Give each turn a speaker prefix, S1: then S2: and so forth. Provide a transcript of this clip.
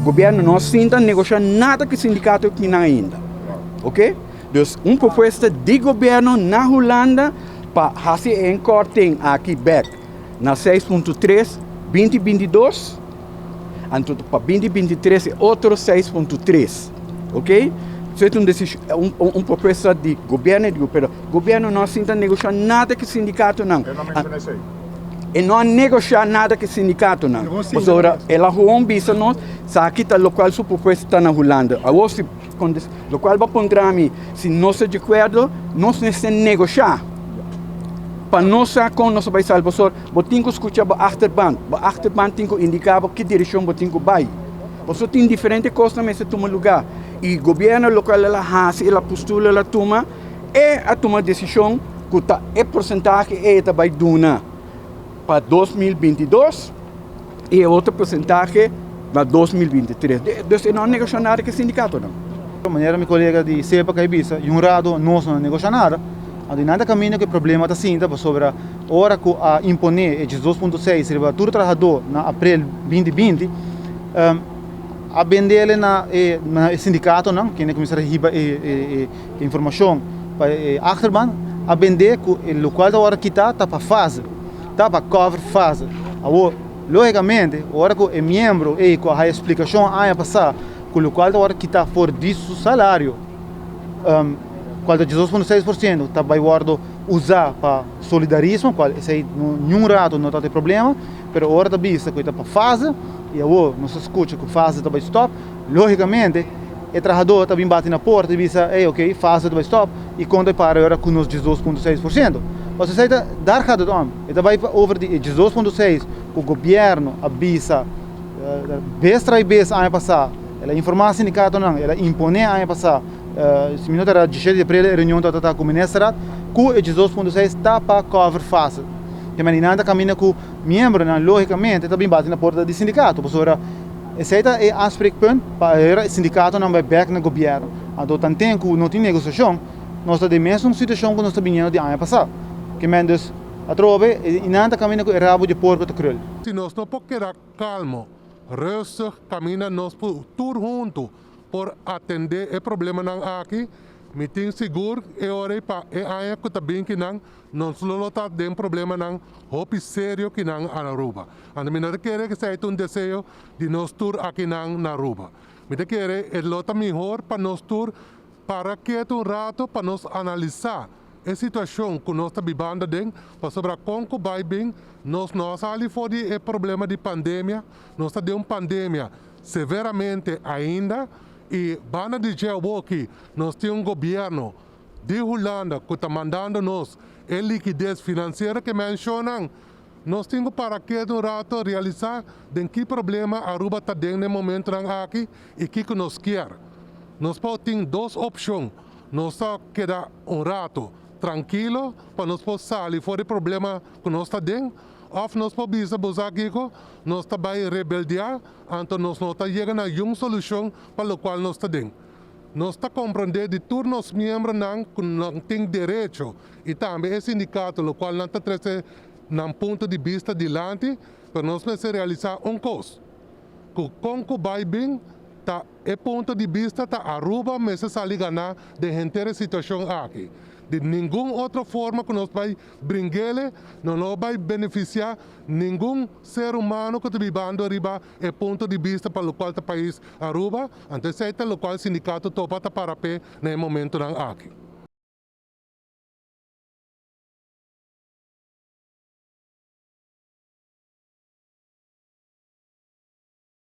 S1: governo não sinta negociar nada com o sindicato aqui ainda. Ok? Dus uma proposta de governo na Holanda para fazer um corte aqui back na 6.3, 2022, e para 2023 é outro 6.3. Ok? Isso é uma proposta de governo, pero o governo não sinta negociar nada com o sindicato não.
S2: Eu não mencionei isso aí.
S1: E não negociar nada com o sindicato não. Mas agora, ela ruim bisa nós, sabe que o local sua proposta está na Holanda. Agora, se o local vai contra mim, se não se de acordo, nós necessitamos negociar. Para nós, com nós vai salvar, você tem que escutar a achterban. A achterban tem que indicar que direção você tem que vai. Você tem diferentes coisas nesse lugar. E o governo local ela faz, ela postula, ela toma, e a toma decisão que é porcentagem ela vai dar para 2022 e outra porcentagem para 2023. Então, não negocia nada com o sindicato, não.
S3: De maneira, meu colega de CEPA Caibisa, e um lado, nós não negociamos nada. A dinâmica caminho que o problema está sendo sobre a hora que a imponer esses 2.6 será todo trabalhador na abril 2020, a vender na sindicato, não, que começar a receber informação para a achterban, a vender que o local da hora que está para fase, está para cover fase. Logicamente, a hora que o membro e com a explicação a passar que o local da hora que está fora disso salário, qual é 18.6%, está vai guardo usar para solidarismo, qual esse nenhum rato não tem problema, mas a hora da vista que está para fase e não se escuta que fase está vai stop, logicamente o trabalhador também bate na porta e diz, ok, fase está vai stop e quando para agora com os 18.6%. Você sai dar cada um, e vai over de 18.6 que o governo avisa vez trai vez ano passado, ela informa o sindicato não, ela impõe ano passado, se minuto era 17 de abril reunião da com o ministro, que o 18.6 está para cover fase. Que maneira caminha com membro, logicamente também bate na porta do sindicato, por isso esse é o aspecto para o sindicato não vai back no governo. Então tanto que não tem negociação, nós estamos na mesma situação que nós estamos vendo de ano passado. Que mendes a trove e nada caminha com o rabo de porco de krul.
S4: Se nós não podemos calmo, rustig, caminha nós por tudo junto por atender o problema não aqui, me tenho seguro e ora para e aí que também que não só tá tem problema não hope sério que não a Aruba. Ando me não quer que seja um desejo de nós tour aqui não na Aruba. Me quer é lota melhor para nós tour para que um rato para nós analisar a situação que nós estamos vivendo dentro, para sobre como vai bem, nós ali fora o problema de pandemia, nós estamos de uma pandemia severamente ainda, e banda de que nós temos governo de Holanda que está mandando nós a liquidez financeira que mencionam, nós temos para que um rato realizar de que problema a Aruba está dentro no momento aqui e que nós queremos. Nós podemos duas opções, nós queremos um rato tranquilo para nós poder sair fora do problema que nós está dentro, ou nós podemos usar aqui, nós também rebeldear, então nós não está chegando a uma solução para o qual nós está dentro. Nós está compreendendo de todos os membros que não têm direito e também o sindicato, o qual não está trazendo um ponto de vista adiante, para nós precisamos realizar coisa. Que como vai bem, o ponto de vista está Aruba, mas se sai ganhar de inteira situação aqui. De nenhuma outra forma que nós vai brincar, não vai beneficiar nenhum ser humano que está vivendo arriba o ponto de vista para o qual o país Aruba, antes de o qual o sindicato topa para pé no momento aqui.